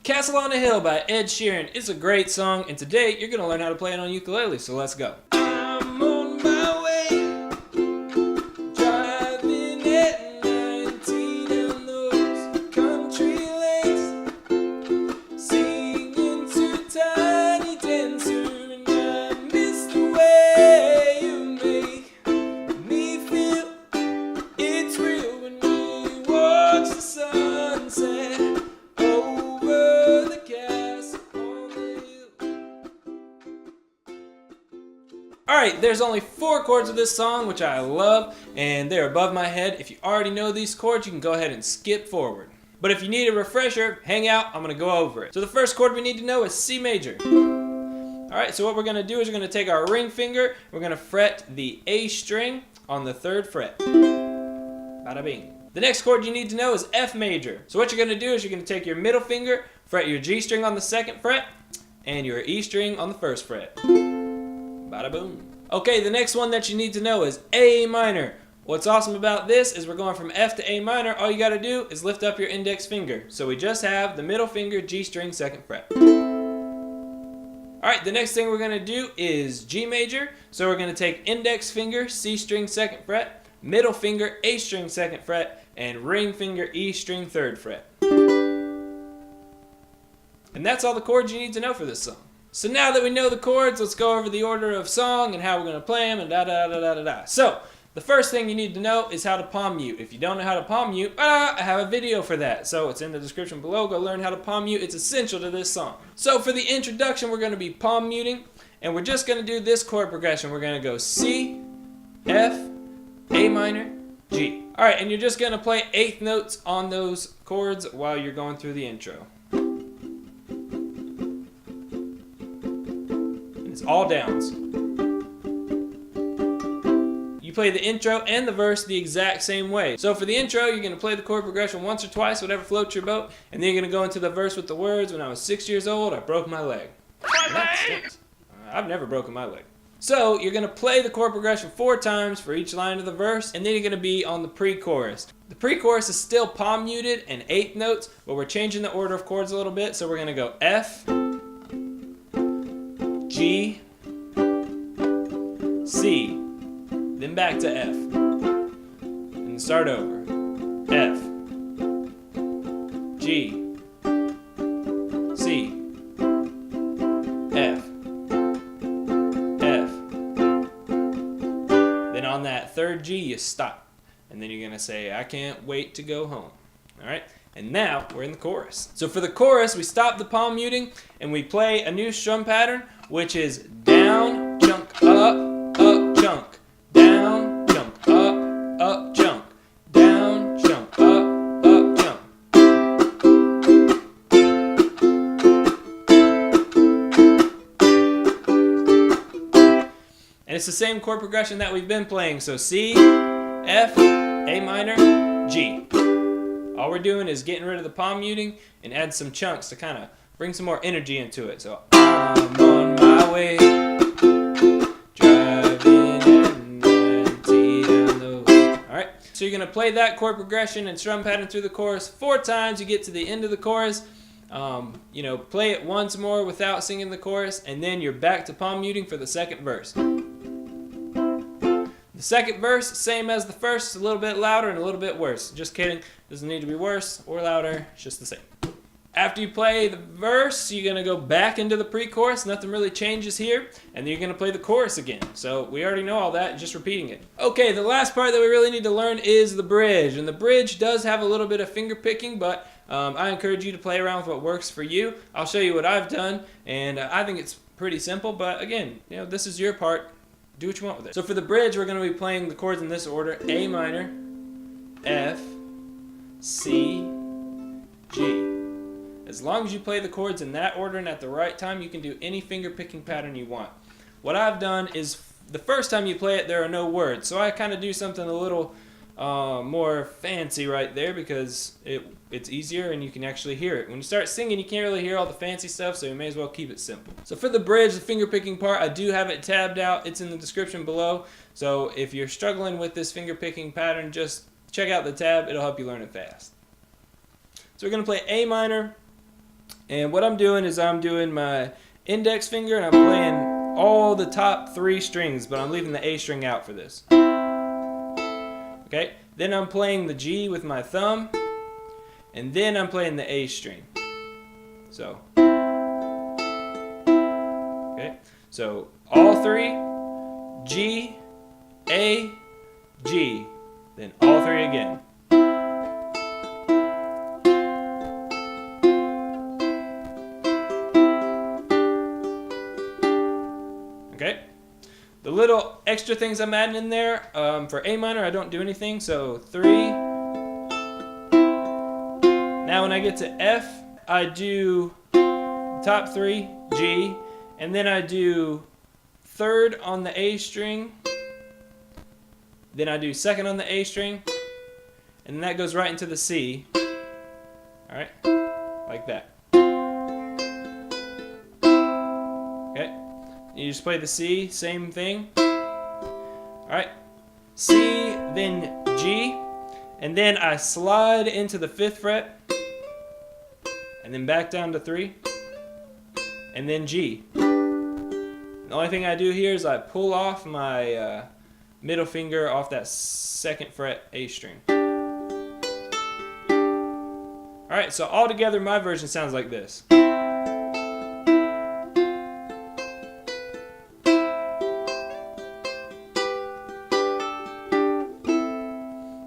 Castle on a Hill by Ed Sheeran is a great song, and today you're going to learn how to play it on ukulele, so let's go. I'm on my way, driving at 19 on those country lanes, singing to Tiny Dancer, and I miss the way you make me feel. It's real when we watch the sunset. Alright, there's only 4 chords of this song, which I love, and they're above my head. If you already know these chords, you can go ahead and skip forward. But if you need a refresher, hang out, I'm going to go over it. So the first chord we need to know is C major. Alright, so what we're going to do is we're going to take our ring finger, we're going to fret the A string on the 3rd fret. Bada bing. The next chord you need to know is F major. So what you're going to do is you're going to take your middle finger, fret your G string on the 2nd fret, and your E string on the 1st fret. Bada boom. Okay, the next one that you need to know is A minor. What's awesome about this is we're going from F to A minor. All you got to do is lift up your index finger. So we just have the middle finger, G string, 2nd fret. Alright, the next thing we're going to do is G major. So we're going to take index finger, C string, 2nd fret, middle finger, A string, 2nd fret, and ring finger, E string, 3rd fret. And that's all the chords you need to know for this song. So now that we know the chords, let's go over the order of song and how we're going to play them and da-da-da-da-da-da. So, the first thing you need to know is how to palm mute. If you don't know how to palm mute, I have a video for that. So it's in the description below. Go learn how to palm mute. It's essential to this song. So for the introduction, we're going to be palm muting, and we're just going to do this chord progression. We're going to go C, F, A minor, G. Alright, and you're just going to play 8th notes on those chords while you're going through the intro. All downs. You play the intro and the verse the exact same way. So for the intro, you're going to play the chord progression once or twice, whatever floats your boat, and then you're going to go into the verse with the words, when I was 6 years old, I broke my leg. I've never broken my leg. So you're going to play the chord progression 4 times for each line of the verse, and then you're going to be on the pre-chorus. The pre-chorus is still palm muted and 8th notes, but we're changing the order of chords a little bit, so we're going to go F, G, C, then back to F, and start over. F, G, C, F, F. Then on that 3rd G, you stop, and then you're going to say, I can't wait to go home. Alright? And now we're in the chorus. So for the chorus, we stop the palm muting and we play a new strum pattern, which is down, chunk, up, chunk, down, chunk, up, chunk, down, chunk, up, chunk. And it's the same chord progression that we've been playing. So C, F, A minor, G. All we're doing is getting rid of the palm muting and add some chunks to kind of bring some more energy into it. So I'm on my way, driving at 90 down those. Alright, so you're going to play that chord progression and strum pattern through the chorus 4 times. You get to the end of the chorus, play it once more without singing the chorus, and then you're back to palm muting for the 2nd verse. The 2nd verse, same as the first, a little bit louder and a little bit worse. Just kidding, doesn't need to be worse or louder, it's just the same. After you play the verse, you're going to go back into the pre-chorus, nothing really changes here, and then you're going to play the chorus again. So we already know all that, just repeating it. Okay, the last part that we really need to learn is the bridge, and the bridge does have a little bit of finger picking, but I encourage you to play around with what works for you. I'll show you what I've done, and I think it's pretty simple, but again, this is your part. Do what you want with it. So for the bridge, we're going to be playing the chords in this order: A minor, F, C, G. As long as you play the chords in that order and at the right time, you can do any finger picking pattern you want. What I've done is, the first time you play it, there are no words. So I kind of do something a little more fancy right there because it's easier and you can actually hear it. When you start singing, you can't really hear all the fancy stuff, so you may as well keep it simple. So for the bridge, the finger picking part, I do have it tabbed out. It's in the description below. So if you're struggling with this finger picking pattern, just check out the tab. It'll help you learn it fast. So we're going to play A minor, And what I'm doing is I'm doing my index finger and I'm playing all the top 3 strings, but I'm leaving the A string out for this. Okay, then I'm playing the G with my thumb, and then I'm playing the A string. So, okay, so all 3, G, A, G, then all 3 again. Okay, the little extra things I'm adding in there, for A minor I don't do anything, so 3. Now when I get to F, I do top 3, G, and then I do 3rd on the A string, then I do 2nd on the A string, and then that goes right into the C. Alright, like that. Okay, you just play the C, same thing. Alright, C, then G, and then I slide into the 5th fret, and then back down to 3, and then G. The only thing I do here is I pull off my middle finger off that 2nd fret A string. Alright, so all together my version sounds like this.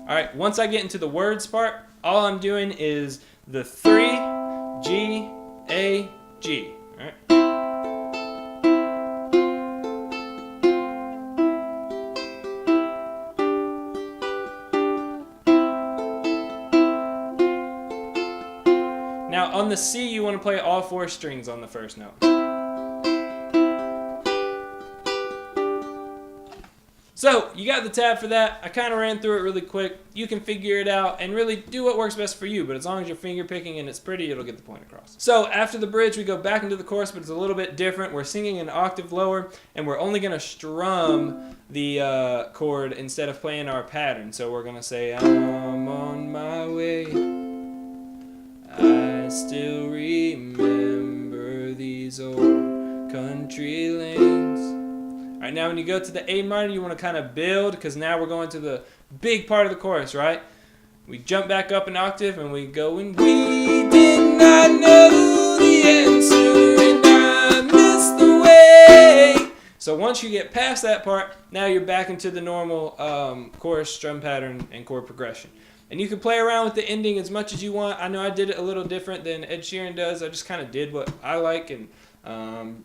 Alright, once I get into the words part, all I'm doing is the 3, G, A, G. Alright. Now on the C, you want to play all 4 strings on the first note. So, you got the tab for that. I kind of ran through it really quick. You can figure it out and really do what works best for you, but as long as you're finger picking and it's pretty, it'll get the point across. So, after the bridge, we go back into the chorus, but it's a little bit different. We're singing an octave lower, and we're only going to strum the chord instead of playing our pattern. So, we're going to say, I'm on my way. I still remember these old country lanes. Alright, now when you go to the A minor, you want to kind of build, because now we're going to the big part of the chorus, right? We jump back up an octave and we go, and we did not know the answer and I missed the way. So once you get past that part, now you're back into the normal chorus strum pattern and chord progression. And you can play around with the ending as much as you want. I know I did it a little different than Ed Sheeran does. I just kind of did what I like, and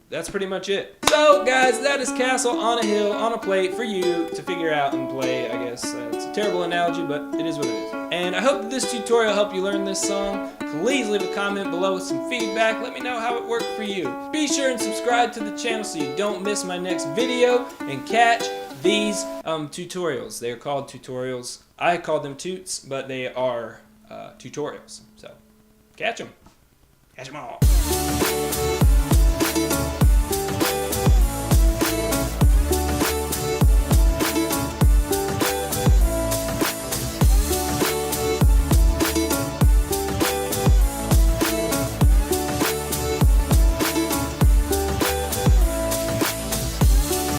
that's pretty much it. So guys, that is Castle on a Hill on a plate for you to figure out and play, I guess. It's a terrible analogy, but it is what it is. And I hope that this tutorial helped you learn this song. Please leave a comment below with some feedback. Let me know how it worked for you. Be sure and subscribe to the channel so you don't miss my next video and catch these tutorials. They're called tutorials. I call them toots, but they are tutorials. So catch them. Catch them all.